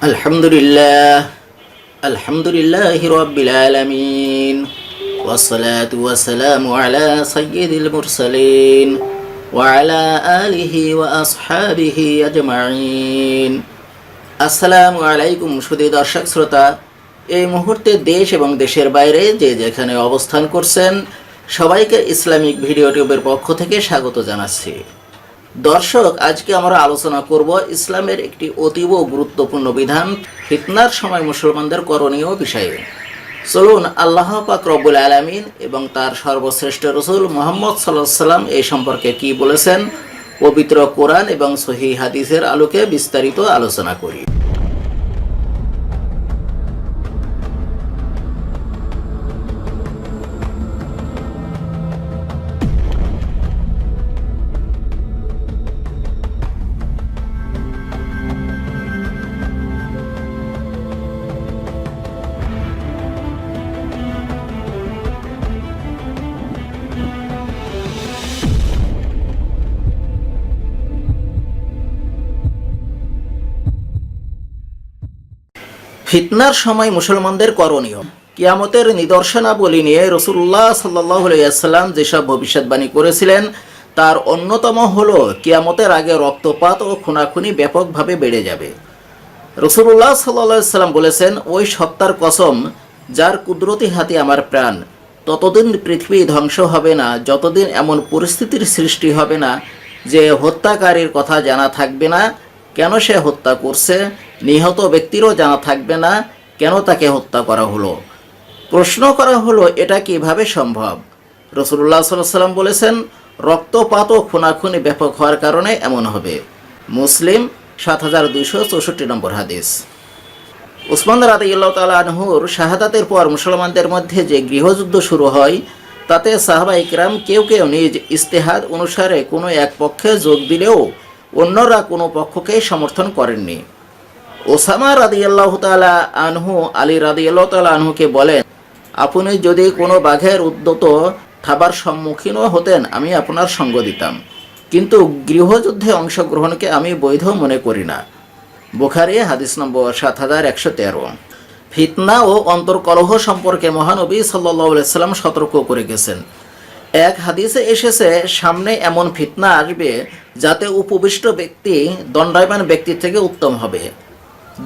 আলহামদুলিল্লাহি রাব্বিল আলামিন ওয়াসসালাতু ওয়াসসালামু আলা সাইয়্যিদিল মুরসালিন ওয়া আলা আলিহি ওয়া আসহাবিহি আজমাইন। আসসালামু আলাইকুম সুধী দর্শক শ্রোতা, এই মুহূর্তে দেশ এবং দেশের বাইরে যে যেখানে অবস্থান করছেন সবাইকে ইসলামিক ভিডিও টিউবের পক্ষ থেকে স্বাগত জানাচ্ছি। দর্শক, আজকে আমরা আলোচনা করব ইসলামের একটি অতীব গুরুত্বপূর্ণ বিধান, ফিতনার সময় মুসলমানদের করণীয় বিষয়ে। চলুন আল্লাহ পাক রব্বুল আলামিন এবং তার সর্বশ্রেষ্ঠ রসুল মুহাম্মদ সাল্লাল্লাহু আলাইহি ওয়াসাল্লাম এই সম্পর্কে কি বলেছেন পবিত্র কোরআন এবং সহিহ হাদিসের আলোকে বিস্তারিত আলোচনা করি। ফিতনার সময় মুসলমানদের করণীয়। কিয়ামতের নিদর্শনাবলী নিয়ে রাসূলুল্লাহ সাল্লাল্লাহু আলাইহি ওয়াসাল্লাম যেসব ভবিষ্যৎবাণী করেছিলেন তার অন্যতম হলো কিয়ামতের আগে রক্তপাত ও খুনাখুনি ব্যাপকভাবে বেড়ে যাবে। রাসূলুল্লাহ সাল্লাল্লাহু আলাইহি ওয়াসাল্লাম বলেছেন, ওই সত্তার কসম যার কুদরতি হাতে আমার প্রাণ, ততদিন পৃথিবী ধ্বংস হবে না যতদিন এমন পরিস্থিতির সৃষ্টি হবে না যে হত্যাকারীর কথা জানা থাকবে না কেন সে হত্যা করছে, নিহত ব্যক্তিরও জানা থাকবে না কেন তাকে হত্যা করা হলো। প্রশ্ন করা হলো, এটা কিভাবে সম্ভব? রাসূলুল্লাহ সাল্লাল্লাহু আলাইহি ওয়াসাল্লাম বলেছেন, রক্তপাত ও খুনাখুনি ব্যাপক হওয়ার কারণে এমন হবে। মুসলিম ৭২৬৪ নম্বর হাদিস। উসমান রাদিয়াল্লাহু তাআলা আনহুর শাহাদাতের পর মুসলমানদের মধ্যে যে গৃহযুদ্ধ শুরু হয় তাতে সাহাবায়ে কিরাম কেউ কেউ নিজ ইজতিহাদ অনুসারে কোনো এক পক্ষে যোগ দিলেও অন্যরা কোনো পক্ষকেই সমর্থন করেননি। ওসামা রাদিয়াল্লাহু তাআলা আনহু আলী রাদিয়াল্লাহু তাআলা আনহুকে বলেন, আপনি যদি কোনো বাঘের উদ্যত থাবার সম্মুখীনও হতেন আমি আপনার সঙ্গ দিতাম, কিন্তু গৃহযুদ্ধে অংশগ্রহণকে আমি বৈধ মনে করি না। বুখারী হাদিস নম্বর ৭১১৩। ফিতনা ও অন্তর্কলহ সম্পর্কে মহানবী সাল্লাল্লাহু আলাইহি ওয়াসাল্লাম সতর্ক করে গেছেন। এক হাদিসে এসেছে, সামনে এমন ফিতনা আসবে যাতে উপবিষ্ট ব্যক্তি দণ্ডায়মান ব্যক্তির থেকে উত্তম হবে,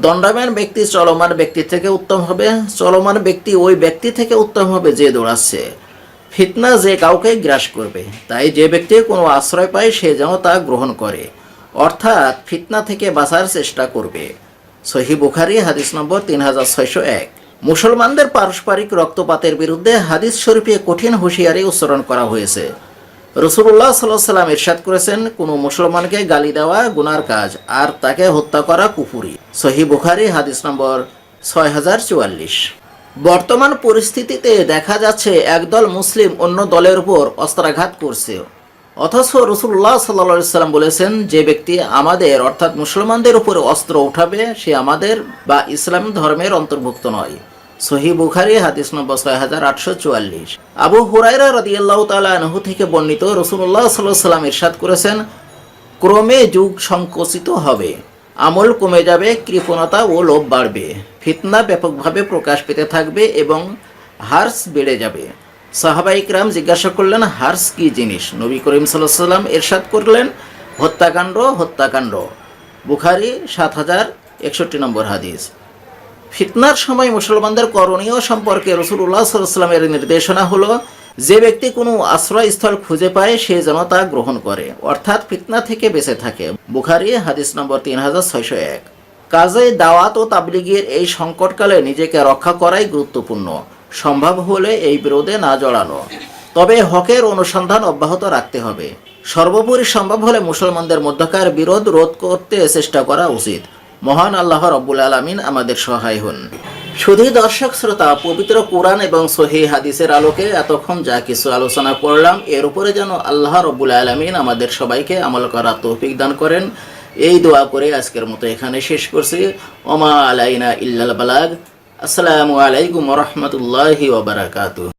দণ্ডায়মান ব্যক্তি চলমান ব্যক্তি থেকে উত্তম হবে, চলমান ব্যক্তি ওই ব্যক্তি থেকে উত্তম হবে যে দৌড়াচ্ছে। ফিতনা যে কাউকে গ্রাস করবে, তাই যে ব্যক্তি কোনো আশ্রয় পায় সে যেন তা গ্রহণ করে, অর্থাৎ ফিতনা থেকে বাঁচার চেষ্টা করবে। সহিহ বুখারী হাদিস নম্বর ৩৬০১। মুসলমানদের পারস্পরিক রক্তপাতের বিরুদ্ধে হাদিস শরীফে কঠিন হুঁশিয়ারি উচ্চারণ করা হয়েছে। রাসূলুল্লাহ সাল্লাল্লাহু আলাইহি ওয়াসাল্লাম ইরশাদ করেছেন, কোনো মুসলমানকে গালি দেওয়া গুনার কাজ আর তাকে হত্যা করা কুফরি। সহিহ বুখারী হাদিস নম্বর ৬০৪৪। বর্তমান পরিস্থিতিতে দেখা যাচ্ছে একদল মুসলিম অন্য দলের উপর অস্ত্রাঘাত করছে, অথচ রাসূলুল্লাহ সাল্লাল্লাহু আলাইহি ওয়াসাল্লাম বলেছেন, যে ব্যক্তি আমাদের অর্থাৎ মুসলমানদের উপরে অস্ত্র উঠাবে সে আমাদের বা ইসলাম ধর্মের অন্তর্ভুক্ত নয়। সহিহ বুখারী হাদিস নম্বর ৬৮৪৪। আবু হুরায়রা রাদিয়াল্লাহু তাআলা আনহু থেকে বর্ণিত, রাসূলুল্লাহ সাল্লাল্লাহু আলাইহি ওয়াসাল্লাম ইরশাদ করেছেন, ক্রমে যুগ সংকুচিত হবে, আমল কমে যাবে, কৃপণতা ও লোভ বাড়বে, ফিতনা ব্যাপকভাবে প্রকাশ পেতে থাকবে এবং হার্স বেড়ে যাবে। সাহাবায়ে কিরাম জিজ্ঞাসা করলেন, হার্স কি জিনিস? নবী করিম সাল্লাল্লাহু আলাইহি ওয়াসাল্লাম ইরশাদ করলেন, হত্যাকাণ্ড, হত্যাকাণ্ড। বুখারী ৭০৬১ নম্বর হাদিস। ফিতনার সময় মুসলমানদের করণীয় সম্পর্কে রাসূলুল্লাহ সাল্লাল্লাহু আলাইহি ওয়াসাল্লামের নির্দেশনা হলো, যে ব্যক্তি কোনো আশ্রয়স্থল খুঁজে পায় সে যেন তা গ্রহণ করে, অর্থাৎ ফিতনা থেকে বেঁচে থাকে। বুখারী হাদিস নম্বর ৩৬০১। কাজে দাওয়াত ও তাবলীগের এই সংকটকালে নিজেকে রক্ষা করাই গুরুত্বপূর্ণ, সম্ভব হলে এই বিরোধে না জড়ানো, তবে হকের অনুসন্ধান অব্যাহত রাখতে হবে। সর্বোপরি সম্ভব হলে মুসলমানদের মধ্যকার বিরোধ রোধ করতে চেষ্টা করা উচিত। মহান আল্লাহ রব্বুল আলামিন আমাদের সহায় হন। শুধু দর্শক শ্রোতা, পবিত্র কোরআন এবং সহিহ হাদিসের আলোকে এতক্ষণ যা কিছু আলোচনা করলাম এর উপরে যেন আল্লাহ রব্বুল আলামিন আমাদের সবাইকে আমল করার তৌফিক দান করেন, এই দোয়া করে আজকের মতো এখানে শেষ করছি। ওমা আলাইনা ইল্লাল বালাগ। আসসালামু আলাইকুম ওয়া রাহমাতুল্লাহি ওয়া বারাকাতুহু।